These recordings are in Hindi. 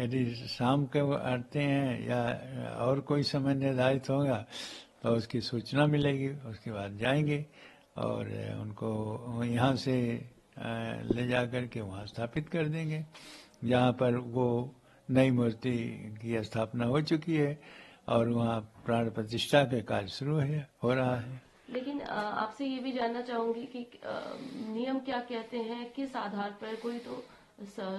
यदि शाम के वो आते हैं या और कोई समय निर्धारित होगा तो उसकी सूचना मिलेगी, उसके बाद जाएंगे और उनको यहाँ से ले जा कर के वहाँ स्थापित कर देंगे जहाँ पर वो नई मूर्ति की स्थापना हो चुकी है और वहाँ प्राण प्रतिष्ठा के कार्य शुरू हो रहा है। लेकिन आपसे ये भी जानना चाहूंगी कि नियम क्या कहते हैं, किस आधार पर कोई तो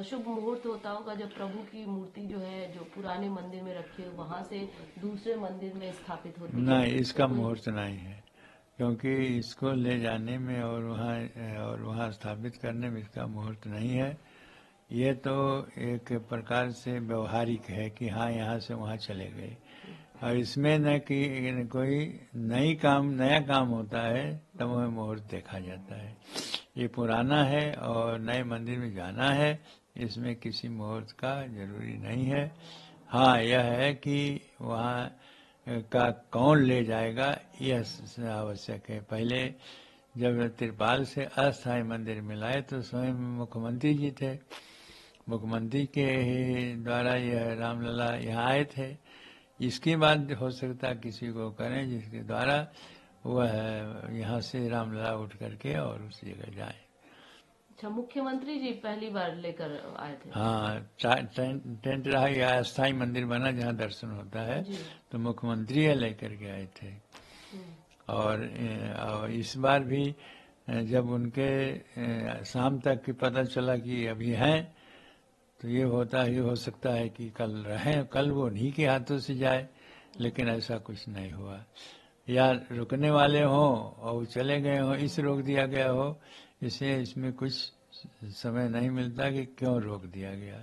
शुभ मुहूर्त होता होगा जब प्रभु की मूर्ति जो है जो पुराने मंदिर में रखी है वहां से दूसरे मंदिर में स्थापित होती है? नहीं, इसका मुहूर्त नहीं है, क्योंकि इसको ले जाने में और वहाँ स्थापित करने में इसका मुहूर्त नहीं है। ये तो एक प्रकार से व्यवहारिक है कि हाँ यहाँ से वहाँ चले गए, और इसमें न कि कोई नया काम होता है तब वह मुहूर्त देखा जाता है। ये पुराना है और नए मंदिर में जाना है, इसमें किसी मुहूर्त का जरूरी नहीं है। हाँ, यह है कि वहाँ का कौन ले जाएगा यह आवश्यक है। पहले जब तिरपाल से अस्थायी मंदिर में लाए तो स्वयं मुख्यमंत्री जी थे, मुख्यमंत्री के द्वारा यह रामलला यहाँ आए थे। इसके बाद हो सकता किसी को करें जिसके द्वारा वह यहाँ से रामलला उठ करके और उस जगह जाए। अच्छा, मुख्यमंत्री जी पहली बार लेकर आए थे? हाँ, टेंट रहा या अस्थायी मंदिर बना जहाँ दर्शन होता है तो मुख्यमंत्री लेकर के आए थे। और इस बार भी जब उनके शाम तक की पता चला कि अभी हैं तो ये हो सकता है कि कल रहें, कल वो उन्हीं के हाथों से जाए, लेकिन ऐसा कुछ नहीं हुआ। या रुकने वाले हों और चले गए हों, इस रोक दिया गया हो, इससे इसमें कुछ समय नहीं मिलता कि क्यों रोक दिया गया।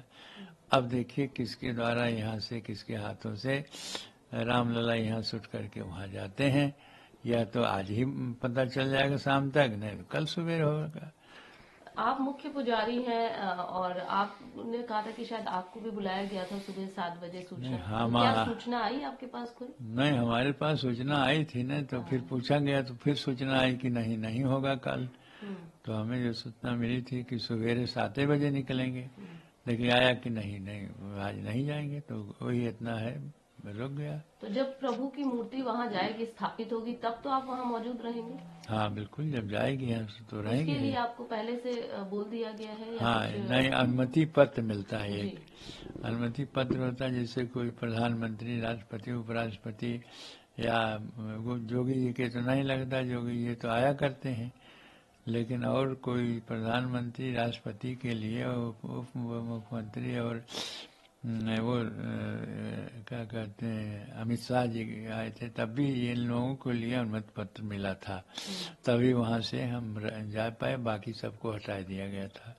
अब देखिए किसके द्वारा यहाँ से, किसके हाथों से रामलला यहाँ से उठ करके वहाँ जाते हैं। या तो आज ही पता चल जाएगा शाम तक, नहीं तो कल सुबह होगा। आप मुख्य पुजारी हैं और आपने कहा था कि शायद आपको भी बुलाया गया था सुबह 7 बजे सूचना। तो क्या सूचना आई आपके पास कोई? नहीं, हमारे पास सूचना आई थी ना, तो फिर पूछा गया तो फिर सूचना आई कि नहीं होगा कल। तो हमें जो सूचना मिली थी कि सवेरे 7 बजे निकलेंगे, लेकिन आया कि नहीं आज नहीं जाएंगे, तो वही इतना है, रुक गया। तो जब प्रभु की मूर्ति वहाँ जाएगी, स्थापित होगी, तब तो आप वहाँ मौजूद रहेंगे? हाँ बिल्कुल, जब जाएगी यहाँ तो रहेंगे। उसके लिए आपको पहले से बोल दिया गया है? हाँ, नहीं, अनुमति पत्र मिलता है, एक अनुमति पत्र होता है, जैसे कोई प्रधानमंत्री, राष्ट्रपति, उपराष्ट्रपति या जोगी जी के तो नहीं लगता, जोगी जी तो आया करते हैं, लेकिन और कोई प्रधानमंत्री, राष्ट्रपति के लिए उप मुख्यमंत्री और वो क्या कहते हैं अमित शाह जी आए थे, तब भी इन लोगों के लिए अनुमति पत्र मिला था, तभी वहाँ से हम जा पाए, बाकी सबको हटा दिया गया था।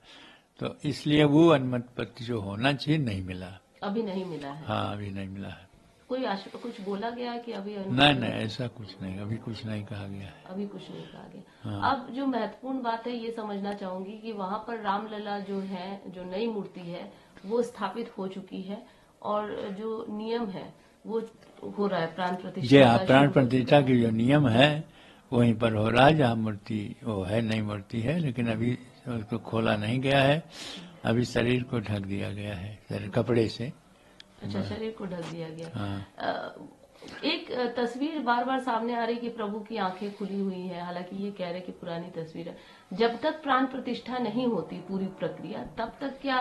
तो इसलिए वो अनुमति पत्र जो होना चाहिए नहीं मिला। अभी नहीं मिला है? हाँ, अभी नहीं मिला है। कोई कुछ बोला गया कि अभी? नहीं, ऐसा कुछ नहीं, अभी कुछ नहीं कहा गया है। अभी कुछ नहीं कहा गया। हाँ। अब जो महत्वपूर्ण बात है ये समझना चाहूंगी कि वहाँ पर रामलला जो है, जो नई मूर्ति है वो स्थापित हो चुकी है और जो नियम है वो हो रहा है, प्राण प्रतिष्ठा। जी हाँ, प्राण प्रतिष्ठा की जो नियम है वहीं पर हो रहा है जहाँ मूर्ति वो है, नई मूर्ति है, लेकिन अभी उसको खोला नहीं गया है, अभी शरीर को ढक दिया गया है कपड़े से। अच्छा, शरीर को ढक दिया गया। हाँ। एक तस्वीर बार बार सामने आ रही कि प्रभु की आंखें खुली हुई है, हालांकि ये कह रहे कि पुरानी तस्वीर है। जब तक प्राण प्रतिष्ठा नहीं होती पूरी प्रक्रिया, तब तक क्या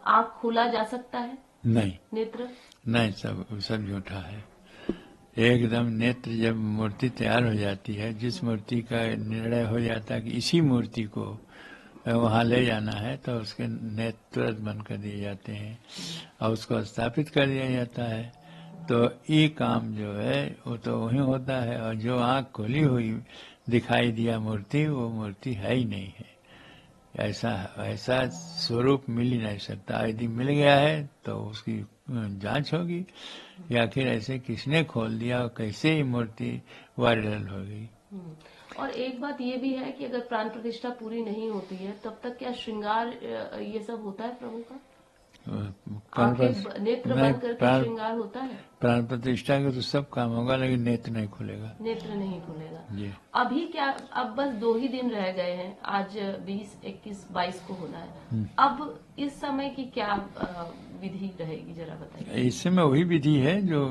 आंख खोला जा सकता है? नहीं, नेत्र नहीं, सब झूठा है एकदम। नेत्र जब मूर्ति तैयार हो जाती है, जिस मूर्ति का निर्णय हो जाता है कि इसी मूर्ति को वहाँ ले जाना है, तो उसके नेत्र तुरंत बंद कर दिए जाते हैं और उसको स्थापित कर दिया जाता है। तो ये काम जो है वो तो वही होता है, और जो आँख खोली हुई दिखाई दिया मूर्ति, वो मूर्ति है ही नहीं है। ऐसा स्वरूप मिल ही नहीं सकता। यदि मिल गया है तो उसकी जांच होगी, या फिर ऐसे किसने खोल दिया, कैसे ही मूर्ति वायरल हो गई। और एक बात ये भी है कि अगर प्राण प्रतिष्ठा पूरी नहीं होती है तब तक क्या श्रृंगार ये सब होता है प्रभु का? नेत्र बंद करके श्रृंगार होता है? प्राण प्रतिष्ठा के तो सब काम होगा, लेकिन नेत्र नहीं खुलेगा। नेत्र नहीं खुलेगा जी। अभी क्या, अब बस 2 ही दिन रह गए हैं, आज 20, 21, 22 को होना है। अब इस समय की क्या विधि रहेगी, जरा बताइए। इसमें वही विधि है जो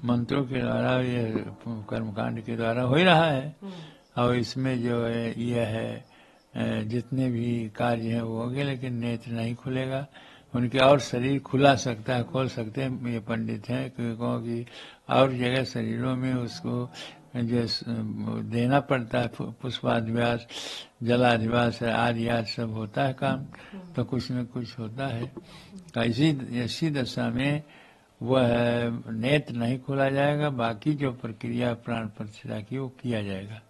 मंत्रों के द्वारा, ये कर्मकांड के द्वारा हो ही रहा है। और इसमें जो है यह है जितने भी कार्य हैं वो होंगे, लेकिन नेत्र नहीं खुलेगा उनके। और शरीर खुला सकता है, खोल सकते हैं ये पंडित हैं, क्योंकि और जगह शरीरों में उसको जो देना पड़ता है पुष्पाधिवास, जलाधिवास आदि आदि सब होता है काम, तो कुछ न कुछ होता है। तो ऐसी दशा में वह नेत्र नहीं खोला जाएगा, बाकी जो प्रक्रिया प्राण प्रतिष्ठा की वो किया जाएगा।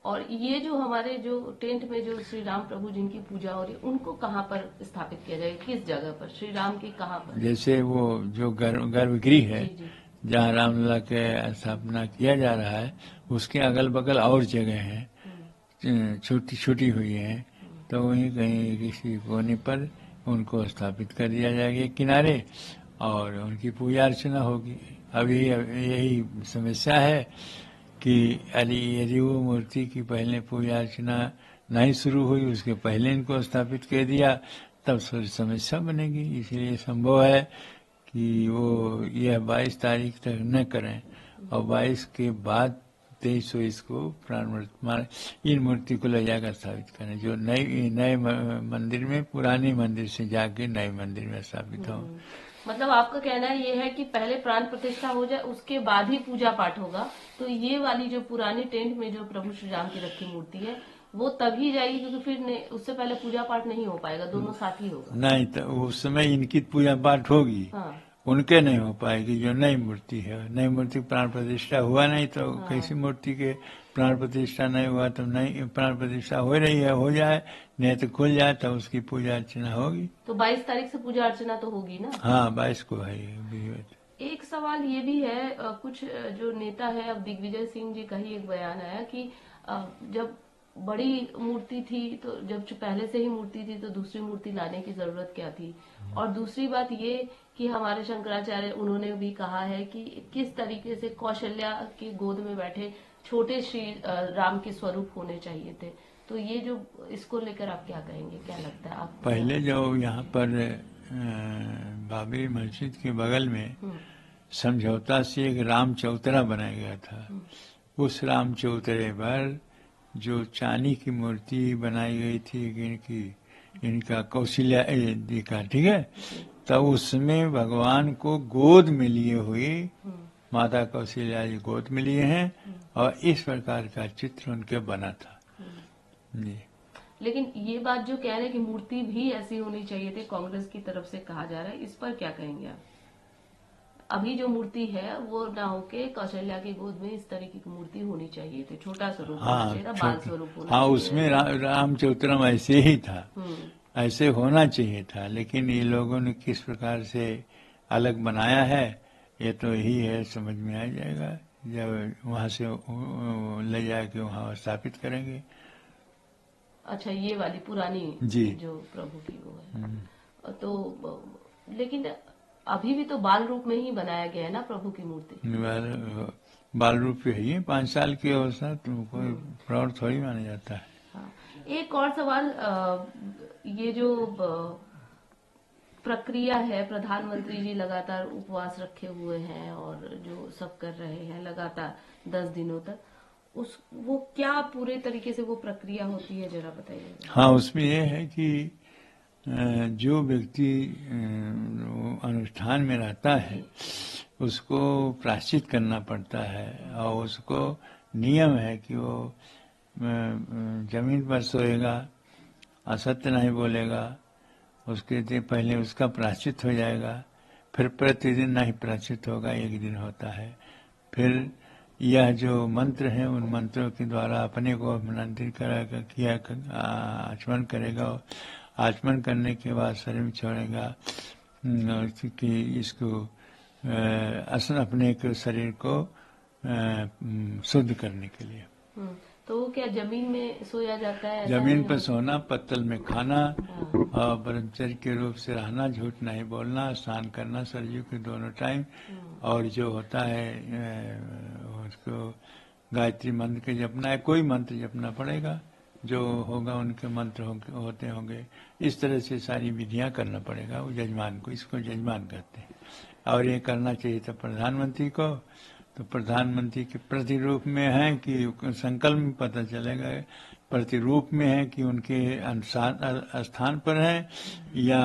और ये जो हमारे जो टेंट में जो श्री राम प्रभु जिनकी पूजा हो रही है, उनको कहाँ पर स्थापित किया जाएगा, किस जगह पर, श्री राम की कहाँ पर? जैसे वो जो गर्भगृह है जी, जी। जहाँ रामलला के स्थापना किया जा रहा है, उसके अगल बगल और जगह हैं छोटी छोटी हुई हैं, तो वहीं कहीं किसी कोने पर उनको स्थापित कर दिया जाएगा किनारे, और उनकी पूजा अर्चना होगी। अभी यही समस्या है कि यदि वो मूर्ति की पहले पूजा अर्चना नहीं शुरू हुई, उसके पहले इनको स्थापित कर दिया, तब समस्या बनेगी। इसलिए संभव है कि वो यह 22 तारीख तक न करें, और 22 के बाद 23 को प्राण इन मूर्ति को ले जाकर स्थापित करें, जो नए मंदिर में, पुराने मंदिर से जाके नए मंदिर में स्थापित हो। मतलब आपका कहना ये है कि पहले प्राण प्रतिष्ठा हो जाए, उसके बाद ही पूजा पाठ होगा। तो ये वाली जो पुरानी टेंट में जो प्रभु श्री राम की रखी मूर्ति है वो तभी जाएगी, क्योंकि फिर उससे पहले पूजा पाठ नहीं हो पाएगा, दोनों साथ ही होगा। नहीं, तो उस समय इनकी पूजा पाठ होगी। हाँ। उनके नहीं हो पाएगी, जो नई मूर्ति है। नई मूर्ति प्राण प्रतिष्ठा हुआ नहीं तो कैसी मूर्ति के प्राण प्रतिष्ठा नहीं हुआ, तो नई प्राण प्रतिष्ठा हो रही है, हो जाए, नहीं तो खुल जाए, तो उसकी पूजा अर्चना होगी। तो 22 तारीख से पूजा अर्चना तो होगी ना? हाँ, 22 को है। एक सवाल ये भी है, कुछ जो नेता है, अब दिग्विजय सिंह जी का ही एक बयान आया कि जब बड़ी मूर्ति थी, तो जब पहले से ही मूर्ति थी तो दूसरी मूर्ति लाने की जरूरत क्या थी। और दूसरी बात ये कि हमारे शंकराचार्य उन्होंने भी कहा है कि किस तरीके से कौशल्या की गोद में बैठे छोटे श्री राम के स्वरूप होने चाहिए थे। तो ये जो इसको लेकर आप क्या कहेंगे, क्या लगता है आपको? पहले जो यहाँ पर बाबरी मस्जिद के बगल में समझौता से एक राम चौतरा बनाया गया था। उस राम चौतरे पर जो चांदी की मूर्ति बनाई गई थी इनका कौशल्या जी का, ठीक है, तब उसमें भगवान को गोद में लिए हुए माता कौशल्या जी गोद में लिए हैं, और इस प्रकार का चित्र उनके बना था जी। लेकिन ये बात जो कह रहे हैं कि मूर्ति भी ऐसी होनी चाहिए थी, कांग्रेस की तरफ से कहा जा रहा है, इस पर क्या कहेंगे आप? अभी जो मूर्ति है वो ना होके कौशल्या की गोद में इस तरीके की मूर्ति होनी चाहिए थी, छोटा स्वरूप होना चाहिए था, बाल स्वरूप होना हाँ, चाहिए। उसमें राम चौतरम ऐसे ही था, ऐसे होना चाहिए था, लेकिन ये लोगों ने किस प्रकार से अलग बनाया है, ये तो यही है, समझ में आ जाएगा जब वहां से ले जाके वहां स्थापित करेंगे। अच्छा, ये वाली पुरानी जी, जो प्रभु की वो है। तो लेकिन अभी भी तो बाल रूप में ही बनाया गया है ना प्रभु की मूर्ति। बाल रूप पे ही 5 साल की अवस्था, तो कोई प्रौढ़ थोड़ी माना जाता है। हाँ। एक और सवाल, ये जो प्रक्रिया है, प्रधानमंत्री जी लगातार उपवास रखे हुए हैं और जो सब कर रहे हैं लगातार 10 दिनों तक, वो क्या पूरे तरीके से वो प्रक्रिया होती है, जरा बताइए। हाँ, उसमें ये है कि जो व्यक्ति अनुष्ठान में रहता है उसको प्रायश्चित करना पड़ता है, और उसको नियम है कि वो जमीन पर सोएगा, असत्य नहीं बोलेगा, उसके पहले उसका प्रायश्चित हो जाएगा, फिर प्रतिदिन नहीं प्रायश्चित होगा, एक दिन होता है। फिर यह जो मंत्र है उन मंत्रों के द्वारा अपने को अभिनंदित किया आचमन करेगा, आचमन करने के बाद शरीर में छोड़ेगा कि इसको अपने के शरीर को शुद्ध करने के लिए। तो क्या जमीन में सोया जाता है? जमीन पर सोना, पत्तल में खाना, और ब्रह्मचर्य के रूप से रहना, झूठ नहीं बोलना, स्नान करना सरयू के दोनों टाइम, और जो होता है उसको गायत्री मंत्र के जपना है, कोई मंत्र जपना पड़ेगा, जो होगा उनके मंत्र होते होंगे, इस तरह से सारी विधियां करना पड़ेगा वो जजमान को, इसको जजमान कहते हैं। और ये करना चाहिए था प्रधानमंत्री को, तो प्रधानमंत्री के प्रतिरूप में है कि संकल्प में पता चलेगा, प्रतिरूप में है कि उनके स्थान पर है या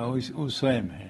उस स्वयं है।